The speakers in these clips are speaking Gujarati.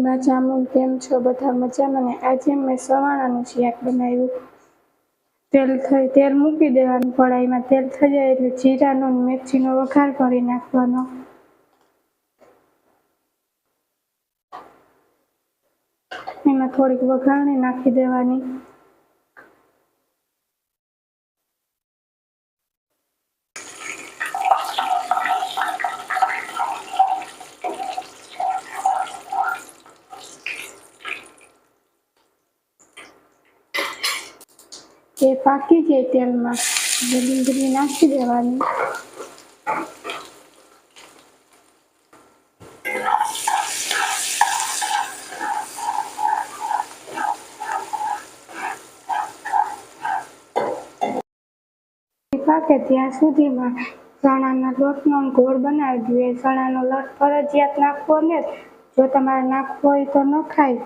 મજામાં કેમ છો બધા મજામાં ને આજે મેં સવાણાનું શાક બનાવ્યું। તેલ મૂકી દેવાનું કઢાઈમાં, તેલ થઈ જાય એટલે જીરાનો અને મેથીનો વઘાર કરી નાખવાનો। એમાં થોડીક વઘારણી નાખી દેવાની। એ પાકી જાય તેલમાં એટલે ડુંગળી નાખી દેવાની। પાકે ત્યાં સુધીમાં ચણાના લોટનો ઘોળ બનાવી દઈએ। ચણાનો લોટ ફરજિયાત નાખવો ને, જો તમારે નાખવો હોય તો નખાય,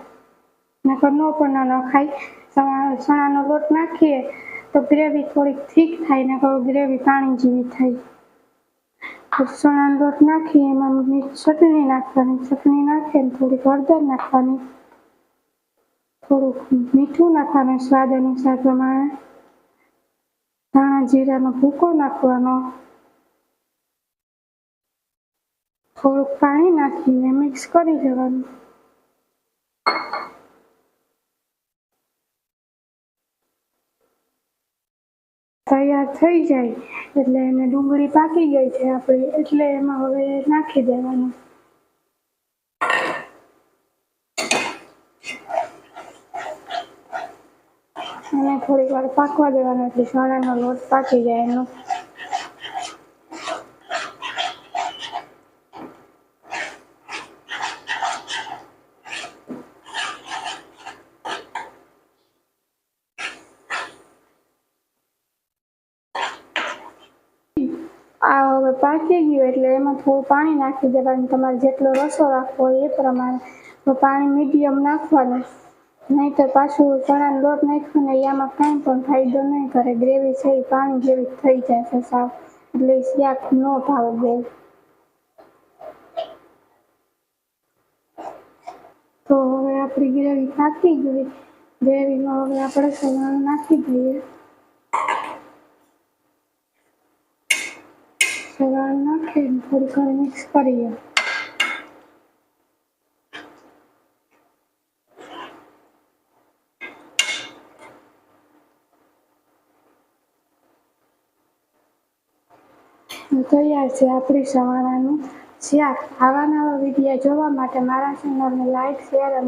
નકર ન પણ ન નખાય। ચણાનો લોટ નાખીએ તો ગ્રેવી થોડીક થીક થાય, નકર ગ્રેવી પાણી જેવી થાય। ચણાનો લોટ નાખી એમાં ચટણી નાખવાની, ચટણી નાખીને થોડીક હળદર નાખવાની, થોડુંક મીઠું નાખવાનું સ્વાદ અનુસાર પ્રમાણે, ધાણા જીરાનો ભૂકો નાખવાનો, થોડુંક પાણી નાખીને મિક્સ કરી દેવાનું। તૈયાર થઈ જાય એટલે એને ડુંગળી પાકી ગઈ છે આપણી, એટલે એમાં હવે નાખી દેવાનું। અને થોડીક વાર પાકવા દેવાનું એટલે ચણાનો લોટ પાકી જાય એનો। આ હવે પાકી ગયું એટલે એમાં થોડું પાણી નાખી દેવાનું, તમારે જેટલો રસો રાખવો હોય એ પ્રમાણે। તો પાણી મીડિયમ નાખવાનું, નહીંતર પાછું ચણાનો લોટ નાખ્યો ને એમાં કાંઈ પણ ફાયદો નહીં કરે, ગ્રેવી છે એ પાણી જેવી થઈ જશે સાવ, એટલે શાક ન ભાવે બહુ। તો હવે આપણી ગ્રેવી પાકી ગઈ, ગ્રેવીમાં હવે આપણે સવાણું નાખી દઈએ। સવાણું નાખીને થોડીક વાર મિક્સ કરીએ। તૈયાર છે આપણી સવાણાનું શાક। આવા નવા વિડીયો જોવા માટે મારા ચેનલને લાઈક, શેર અને